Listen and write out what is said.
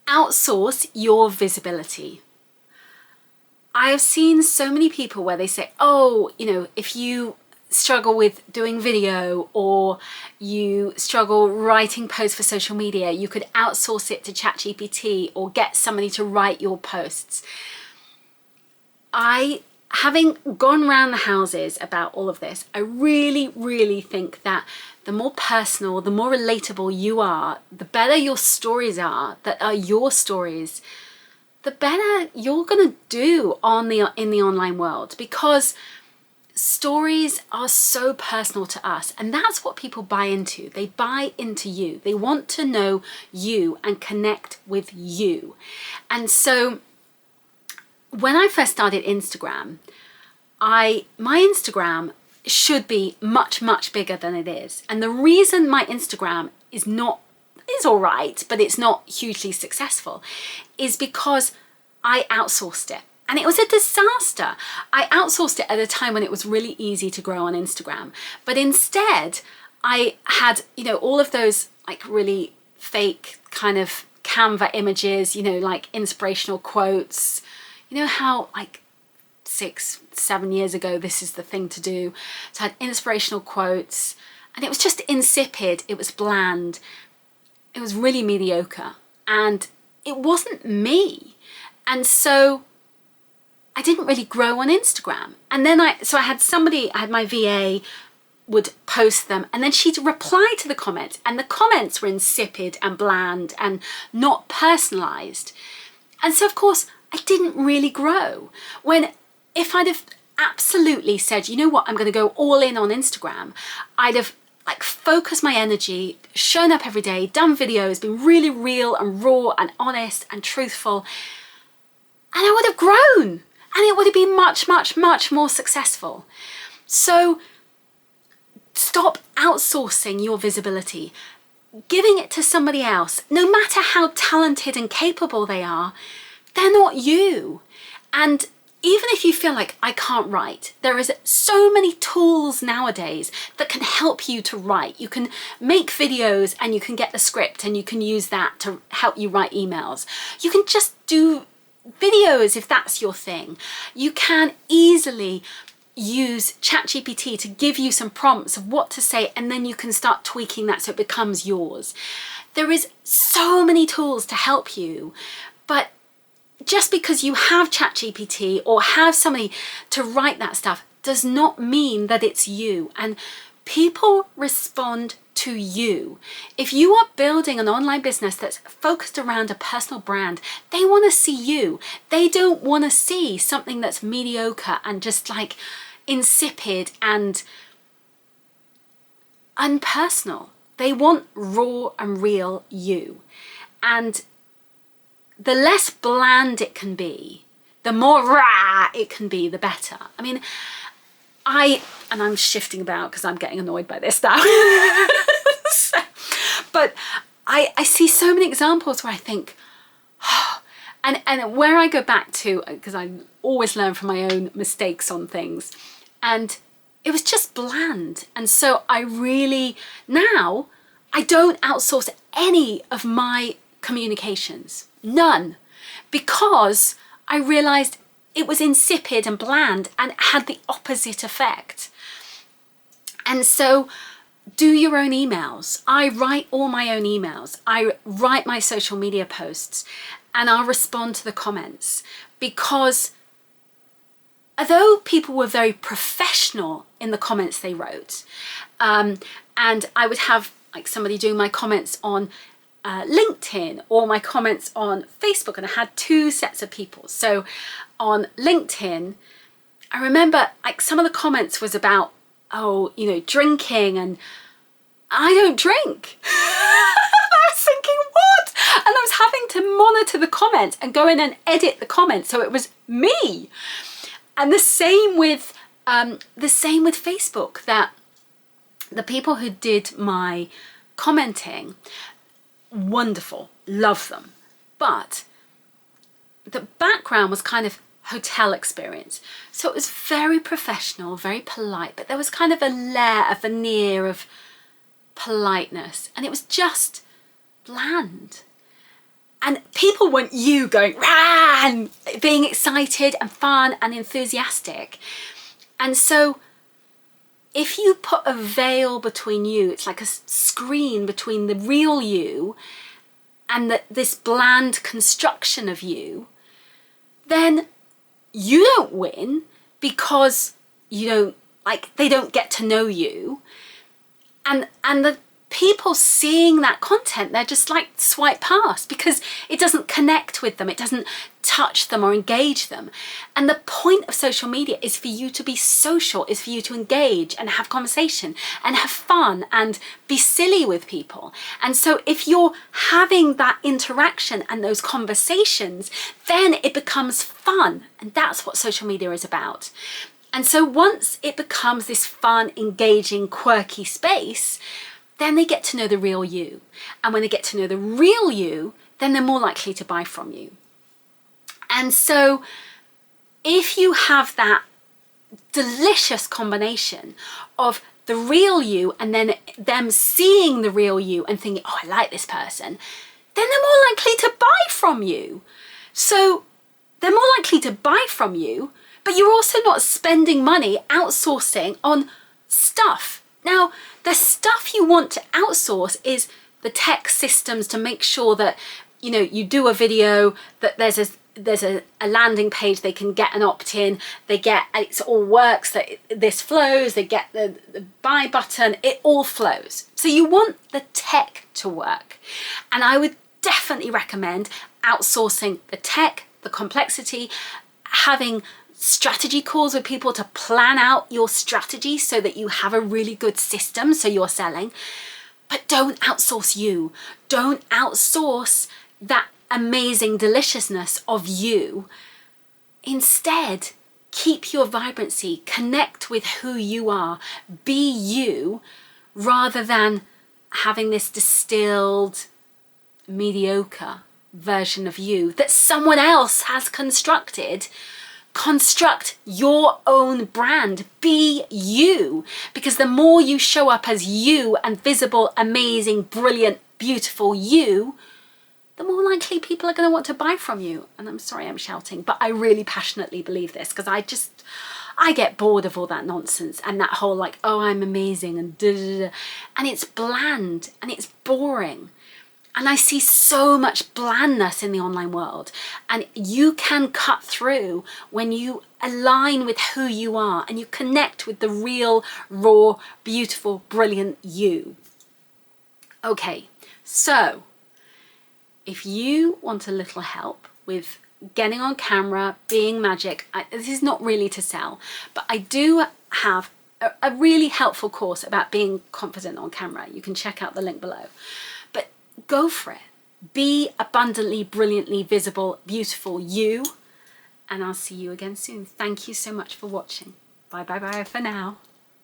Outsource your visibility. I have seen so many people where they say, oh, you know, if you struggle with doing video or you struggle writing posts for social media, you could outsource it to ChatGPT or get somebody to write your posts. Having gone around the houses about all of this, I really think that the more personal, the more relatable you are, the better your stories are, that are your stories, the better you're gonna do in the online world, because stories are so personal to us, and that's what people buy into. They buy into you. They want to know you and connect with you. And so when I first started Instagram, my Instagram should be much bigger than it is. And the reason my Instagram is all right, but it's not hugely successful, is because I outsourced it. And it was a disaster. I outsourced it at a time when it was really easy to grow on Instagram. But instead, I had, you know, all of those like really fake kind of Canva images, you know, like inspirational quotes. You know how like 6-7 years ago, this is the thing to do. So I had inspirational quotes, and it was just insipid. It was bland. It was really mediocre, and it wasn't me. And so I didn't really grow on Instagram. And then I had my VA would post them, and then she'd reply to the comments, and the comments were insipid and bland and not personalized. And so of course I didn't really grow. When if I'd have absolutely said, you know what, I'm going to go all in on Instagram, I'd have like focused my energy, shown up every day, done videos, been really real and raw and honest and truthful, and I would have grown, and it would have been much more successful. So stop outsourcing your visibility, giving it to somebody else. No matter how talented and capable they are, they're not you. And even if you feel like I can't write, there is so many tools nowadays that can help you to write. You can make videos and you can get the script and you can use that to help you write emails. You can just do videos if that's your thing. You can easily use ChatGPT to give you some prompts of what to say, and then you can start tweaking that so it becomes yours. There is so many tools to help you, but just because you have ChatGPT or have somebody to write that stuff does not mean that it's you. And people respond to you. If you are building an online business that's focused around a personal brand, they want to see you. They don't want to see something that's mediocre and just like insipid and unpersonal. They want raw and real you. And the less bland it can be, the more rah it can be, the better. I mean, I'm shifting about because I'm getting annoyed by this now. But I see so many examples where I think, oh, and where I go back to, because I always learn from my own mistakes on things, and it was just bland. And so now I don't outsource any of my communications. None, because I realized it was insipid and bland and had the opposite effect. And so do your own emails. I write all my own emails. I write my social media posts, and I'll respond to the comments, because although people were very professional in the comments they wrote, and I would have like somebody doing my comments on LinkedIn or my comments on Facebook, and I had two sets of people. So on LinkedIn, I remember like some of the comments was about, oh, you know, drinking, and I don't drink. I was thinking, what? And I was having to monitor the comments and go in and edit the comments, so it was me. And the same with Facebook, that the people who did my commenting, wonderful, love them, but the background was kind of hotel experience, so it was very professional, very polite, but there was kind of a veneer of politeness, and it was just bland. And people want you going, rah, and being excited and fun and enthusiastic. And so if you put a veil between you, it's like a screen between the real you and this bland construction of you, then you don't win, because you don't, like, they don't get to know you. And the people seeing that content, they're just like swipe past, because it doesn't connect with them, it doesn't touch them or engage them. And the point of social media is for you to be social, is for you to engage and have conversation and have fun and be silly with people. And so if you're having that interaction and those conversations, then it becomes fun. And that's what social media is about. And so once it becomes this fun, engaging, quirky space, then they get to know the real you. And when they get to know the real you, then they're more likely to buy from you. And so if you have that delicious combination of the real you and then them seeing the real you and thinking, oh, I like this person, then they're more likely to buy from you. So they're more likely to buy from you, but you're also not spending money outsourcing on stuff. Now, the stuff you want to outsource is the tech systems to make sure that, you know, you do a video, that there's a landing page, they can get an opt-in, they get, it all works, that this flows, they get the buy button, it all flows. So you want the tech to work. And I would definitely recommend outsourcing the tech, the complexity, having strategy calls with people to plan out your strategy so that you have a really good system so you're selling. But don't outsource you. Don't outsource that amazing deliciousness of you. Instead, keep your vibrancy, connect with who you are, be you, rather than having this distilled, mediocre version of you that someone else has constructed. Construct your own brand. Be you. Because the more you show up as you and visible, amazing, brilliant, beautiful you, the more likely people are going to want to buy from you. And I'm sorry I'm shouting, but I really passionately believe this, because I get bored of all that nonsense and that whole like, oh, I'm amazing and da da da. And it's bland and it's boring. And I see so much blandness in the online world. And you can cut through when you align with who you are and you connect with the real, raw, beautiful, brilliant you. Okay, so if you want a little help with getting on camera, being magic, this is not really to sell, but I do have a really helpful course about being confident on camera. You can check out the link below. Go for it. Be abundantly, brilliantly visible, beautiful you. And I'll see you again soon. Thank you so much for watching. Bye bye bye for now.